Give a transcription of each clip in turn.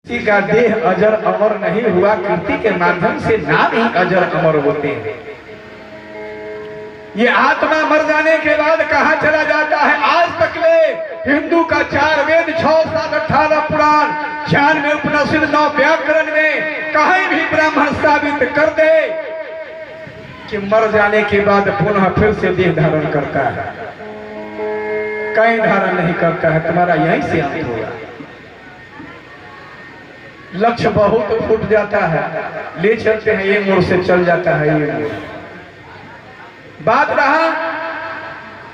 किसी का देह अजर अमर नहीं हुआ, कीर्ति के माध्यम से नाम ही अजर अमर होते हैं। ये आत्मा मर जाने के बाद कहाँ चला जाता है? आज तक ले हिंदू का 4 वेद 6 7 18 पुराण 96 उपनिषद 9 व्याकरण में कहीं भी ब्राह्मण साबित कर दे कि मर जाने के बाद पुनः फिर से देह धारण करता है। कहीं धारण नहीं करता है, तुम्हारा यहीं से अंत होगा। लक्ष्य बहुत फूट जाता है, ले चलते हैं ये मोड़ से चल जाता है ये मोड़। बात रहा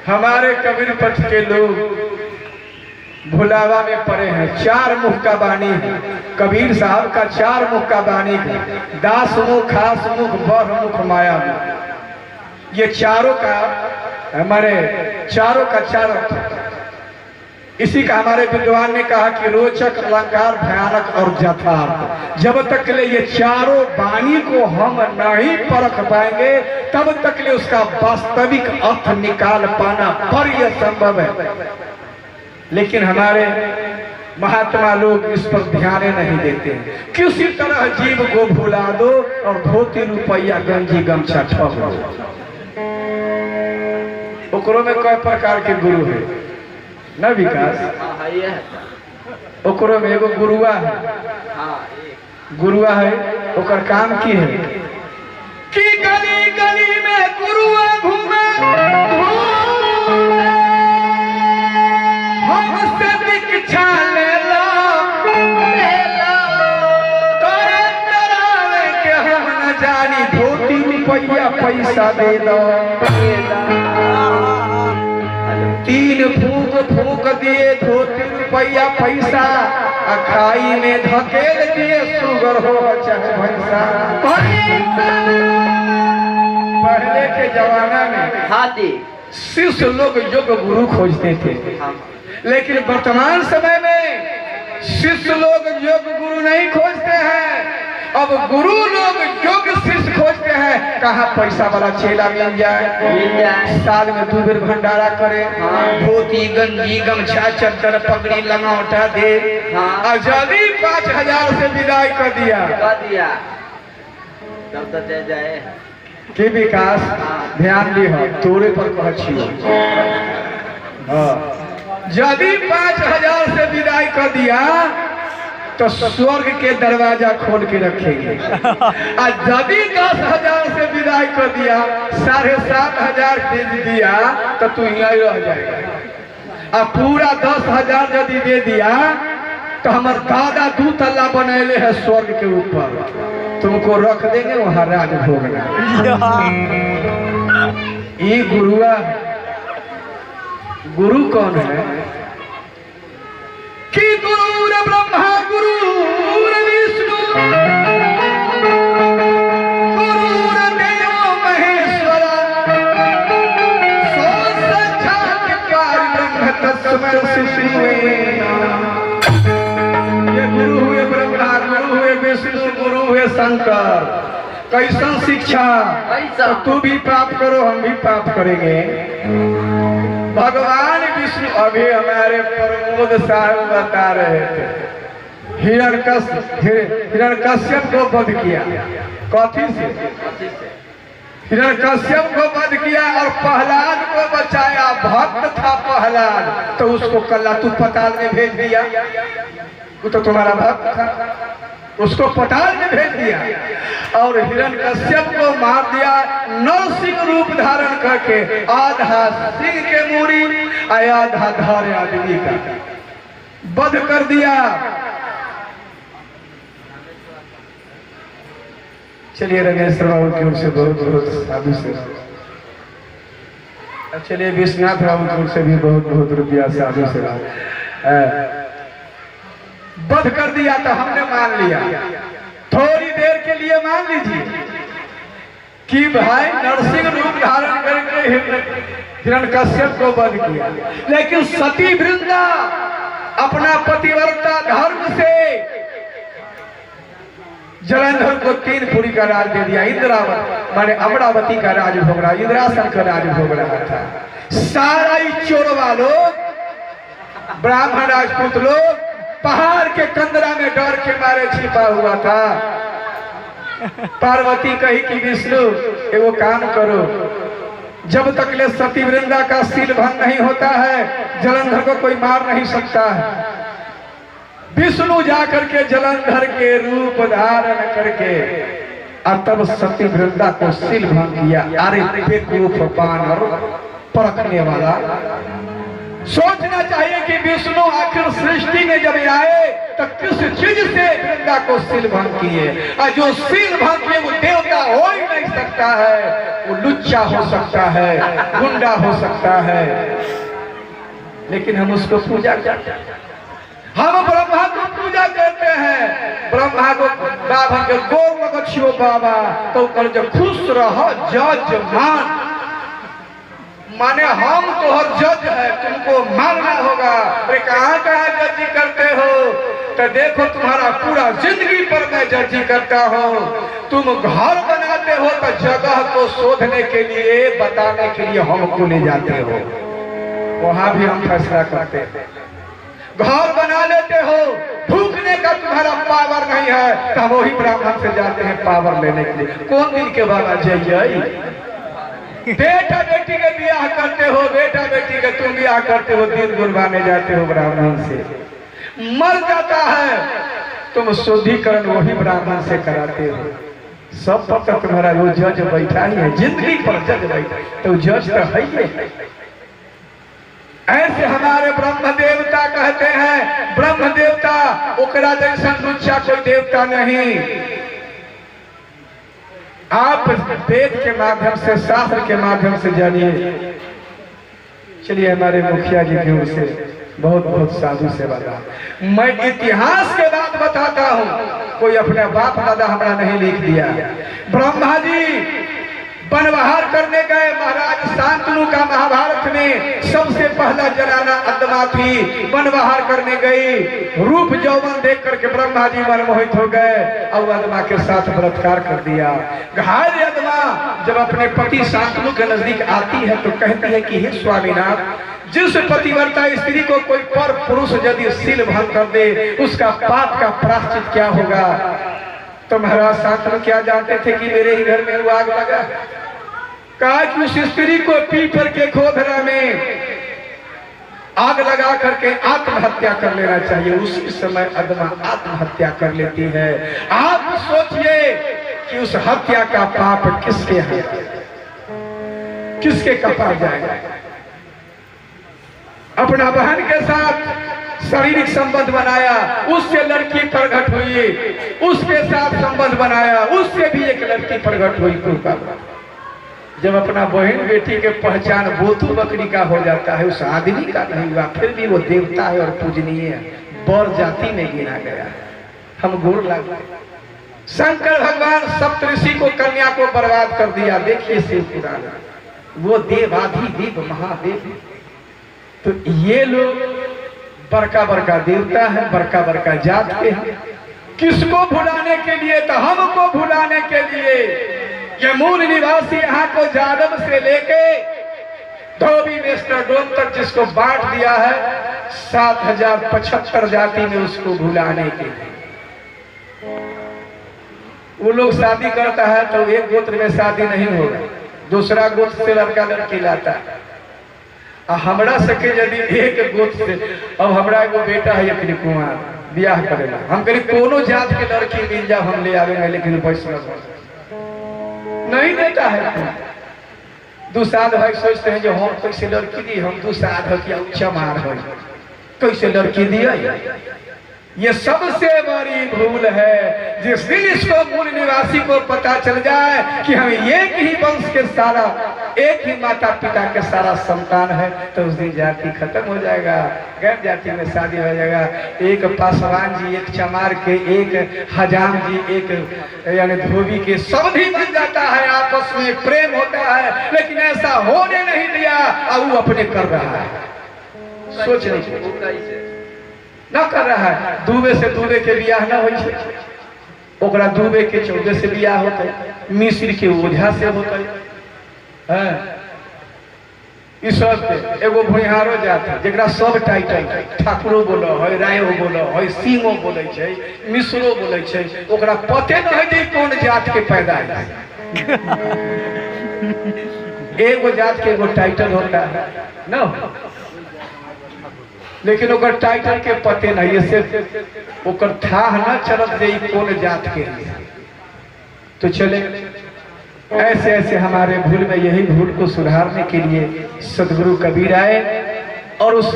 हमारे कबीर पक्ष के लोग भुलावा में पड़े हैं। 4 मुख का वाणी है कबीर साहब का, 4 मुख का वाणी है, दास मुख, खास मुख, बह मुख, माया मुख। ये चारों का हमारे चारों का 4 अर्थ। इसी का हमारे विद्वान ने कहा कि रोचक, अलंकार, भयानक और यथार्थ। जब तक ले ये चारों वाणी को हम नहीं परख पाएंगे तब तक ले उसका वास्तविक अर्थ निकाल पाना बड़ी संभव है। लेकिन हमारे महात्मा लोग इस पर ध्यान नहीं देते हैं। किसी तरह जीव को भुला दो और धोती रुपया गंजी गमछा ठग दो। ओकरों में कई प्रकार के गुरु है न विकास। ओकरो में एगो गुरुआ है, गुरुआ है, ओकर काम की है कि गली गली में गुरुआ घूमे, हमसे दीक्षा ले लो, तोरे डरावे के हम न जानी, धोती रुपया पैसा दे दो। 3 फूक फूक दिए धोती रुपया पैसा, अखाई में धकेल दिए सुगर हो चाहे भैंसा। पहले के जमाना में शिष्य लोग योग गुरु खोजते थे, लेकिन वर्तमान समय में शिष्य लोग योग गुरु नहीं खोजते हैं। अब गुरु लोग योग शिष्य खोजते हैं। कहाँ पैसा वाला चेला मिल जाए, साल में 2 बेर भंडारा करे, धोती गंजी गमछा चद्दर पगड़ी लंगोटा दे, और यदि 5000 से विदाई कर दिया तब तो दे जाए कि विकास ध्यान दी हो तोरे पर कह छियो। यदि 5000 से विदाई कर दिया तो स्वर्ग के दरवाजा खोल के रखेंगे, और यदि 10,000 से विदाई कर दिया, 7,500 दे दिया तो तू यहीं रह जाएगा। और पूरा 10,000 यदि दे दिया तो हमारे दादा 2 तल्ला बनैले है स्वर्ग के ऊपर, तुमको रख देंगे वहां राज भोगना। ये गुरुआ है। गुरु कौन है? कि गुरुर ब्रह्मा गुरुर विष्णु गुरुर देवो महेश्वर, सो साक्षात् परब्रह्म तस्मै श्री। ये गुरु हुए ब्रह्मा, गुरु हुए विष्णु, गुरु हुए शंकर। कैसन शिक्षा? तो तू भी पाप करो, हम भी पाप करेंगे। भगवान विष्णु अभी हमारे प्रमोद साहब बता रहे थे, हिरण्यकश्यप को वध किया। कथी से? हिरण्यकश्यप को वध किया और प्रहलाद को बचाया। भक्त था प्रहलाद, तो उसको कल्ला तू पताल में भेज दिया। वो तो तुम्हारा भक्त था, उसको पताल में भेज दिया और हिरण्यकश्यप को मार दिया। नरसिंह रूप धारण करके, आधा सिंह के मूरी आधा धारे आदमी का वध कर दिया। चलिए रमेश बाबू की ओर से बहुत बहुत साधु से, चलिए विश्वनाथ बाबू की ओर से भी बहुत बहुत रुपया साधु से वध कर दिया। तो हमने मान लिया, थोड़ी देर के लिए मान लीजिए कि भाई नरसिंह रूप धारण करके हिरण्यकश्यप को वध किया, लेकिन सती वृंदा अपना पतिव्रता धर्म से जलंधर को 3 पुरी का राज दे दिया। इंद्रावती माने अमरावती का राज भोग रहा, इंद्रासन का राज भोग रहा था। सारा ही चोरवा लोग, ब्राह्मण राजपूत लोग पहाड़ के कंदरा में डर के मारे छिपा हुआ था। पार्वती कही कि विष्णु एगो काम करो, जब तक ले सती वृंदा का सील भंग नहीं होता है जलंधर को कोई मार नहीं सकता है। विष्णु जाकर के जलंधर के रूप धारण करके और तब सती वृंदा को सील भंग किया। अरे बेवकूफ बानर परखने वाला, सोचना चाहिए कि विष्णु आखिर सृष्टि में जब आए तो किस चीज से वृंदा को सील भंग किए, और जो सील भंग किए वो देवता हो ही नहीं सकता है, वो लुच्चा हो सकता है, गुंडा हो सकता है। लेकिन हम उसको पूजा करते हैं, हम ब्रह्मा को पूजा करते हैं। ब्रह्मा को बाबा के गोर लगो बाबा तो कर जो खुश रहो जजमान, माने हम तो हर जज है, तुमको मानना होगा। अरे कहाँ जजी करते हो? तो देखो तुम्हारा पूरा जिंदगी पर मैं जजी करता हूँ। तुम घर बनाते हो तो जगह को शोधने के लिए, बताने के लिए हमको ले जाते हो, वहां भी हम फैसला करते हैं। घर बना लेते हो, ढूंढने का तुम्हारा पावर नहीं है, तो वही ब्राह्मण से जाते हैं पावर लेने के लिए। कौन दिन के बाबा जय बेटा बेटी के ब्याह करते हो, बेटा बेटी के तुम ब्याह करते हो, दिन गुरबाने जाते हो ब्राह्मण से, मर जाता है तुम शुद्धिकरण वही ब्राह्मण से कराते हो। सब पता तुम्हारा वो जज बैठा ही है, जिंदगी पर जज बैठा, तो जज तो है ही। ऐसे हमारे ब्रह्म देवता कहते हैं, ब्रह्म देवता ओकरा जैसा लुच्चा कोई देवता नहीं। आप वेद के माध्यम से, शास्त्र के माध्यम से जानिए। चलिए हमारे मुखिया जी की ओर से बहुत बहुत साधु से बता, मैं इतिहास के बात बताता हूँ, कोई अपने बाप दादा हमारा नहीं लिख दिया। ब्रह्मा जी वनवाहर करने गए, महाराज शांतनु का महाभारत में सबसे पहला जनाना अदमा थी, वनवाहर करने गई। रूप यौवन देख करके ब्रह्मा जी मनमोहित हो गए और अदमा के साथ बलात्कार कर दिया। घायल अदमा जब अपने पति शांतनु के नजदीक आती है तो कहती है कि हे स्वामीनाथ, जिस पतिव्रता स्त्री को कोई पर पुरुष यदि सील भंग कर दे उसका पाप का प्रायश्चित क्या होगा? तो महाराज शांतनु क्या जानते थे कि मेरे ही घर में वो आग लगा। कहा कि उस स्त्री को पीपर के खोदरा में आग लगा करके आत्महत्या कर लेना चाहिए। उसी समय अदमा आत्महत्या कर लेती है। आप सोचिए कि उस हत्या का पाप किसके है, किसके कपार जाएगा? अपना बहन के साथ शारीरिक संबंध बनाया, उससे लड़की प्रकट हुई, उसके साथ संबंध बनाया, उससे भी एक लड़की प्रकट हुई। जब अपना बहन बेटी के पहचान बोतू बकरी का हो जाता है, उस आदमी का नहीं हुआ, फिर भी वो देवता है और पूजनीय है, बर जाति में गिना गया। हम गुरु लग शंकर भगवान सप्तऋषि को, कन्या को बर्बाद कर दिया। देखिए शिव पुराण, वो देवाधिदेव महादेव। तो ये लोग बड़का बड़का देवता है, बड़का बड़का जात के हैं। किसको भुलाने के लिए? तो हमको भुलाने के लिए। ये मूल निवासी यहाँ को जादव से लेके धोबी मेस्टर डोम तक जिसको बांट दिया है 7075 जाति में, उसको भुलाने के लिए। वो लोग शादी करता है तो एक गोत्र में शादी नहीं होगा, दूसरा गोत्र से लड़का लड़की लाता है। हमरा सके यदि एक गोत्र से, अब हमरा एगो बेटा है अपनी कुमार, ब्याह करेला, हम कहीं कोनो जात के लड़की मिल जाओ हम ले आवेंगे, लेकिन वैष्णव नहीं देता है। दुसाध भाई सोचते हैं जो हम कैसे लड़की दी, हम दुसाध क्या चमार हो, कैसे लड़की दिया। ये सबसे बड़ी भूल है। जिस दिन इसको मूल निवासी को पता चल जाए कि हम एक ही वंश के सारा, एक ही माता पिता के सारा संतान है, तो उस दिन जाति खत्म हो जाएगा, गैर जाति में शादी हो जाएगा। एक पासवान जी, एक चमार के, एक हजाम जी, एक यानी धोबी के, सब भी मिल जाता है, आपस में प्रेम होता है। लेकिन ऐसा होने नहीं दिया और वो अपने कर रहा है, सोच नहीं न कर रहा है। दूबे से दूबे के बियाह न हो, ओकरा दूबे के चौबे से बियाह होते, मिस्र के ओझा से होते। इस सब एगो भुइहारो जात है जरा सब टाइटल ठाकुरो बोलो है, रायो बोलो है, सिंहो बोले छे, मिश्रो बोले छे, ओकरा पते न है जे कौन जात के पैदा है। एगो जात के एगो टाइटल होता है ना, लेकिन ओकर टाइटल के पते नहीं है, सिर्फ ओकर था न चलत जे कौन जात के है। तो चले ऐसे ऐसे हमारे भूल में, यही भूल को सुधारने के लिए सदगुरु कबीर आए और उस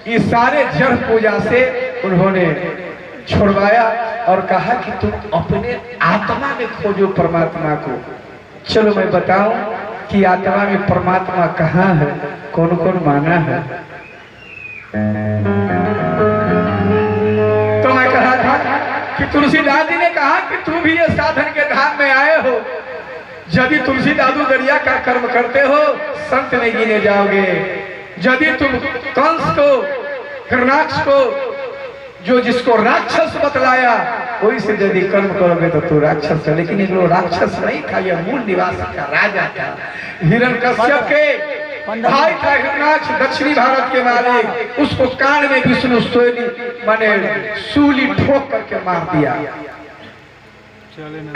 इस सारे जड़ पूजा से उन्होंने छुड़वाया और कहा कि तुम अपने आत्मा में खोजो परमात्मा को। चलो मैं बताऊं कि आत्मा में परमात्मा कहाँ है, कौन कौन माना है। तो मैं कहा था कि तुलसीदास जी ने कहा कि तुम भी ये साधन के धाम में आए हो, यदि तुलसी दादू दरिया का कर्म करते हो संत में गिने जाओगे। यदि तुम कंस को, हिरणाक्ष को, जो जिसको राक्षस बतलाया वही से यदि कर्म करोगे तो तू राक्षस है। लेकिन ये राक्षस नहीं था, यह मूल निवासी का राजा था। हिरण्यकश्यप के भाई था हिरणाक्ष, दक्षिणी भारत के मालिक, उसको कान में विष्णु सोनी माने सूली ठोक करके मार दिया।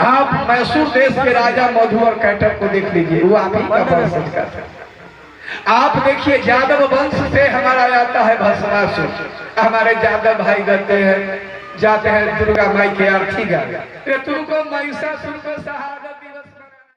आप मैसूर देश के राजा मधु और कैटअप को देख लीजिए, वो आप ही का वंशज का था। आप देखिए यादव वंश से हमारा आता है भस्मासुर। हमारे यादव भाई कहते हैं, जाते हैं दुर्गा माई के अर्थी गा, तुमको महिषासुर को शहादत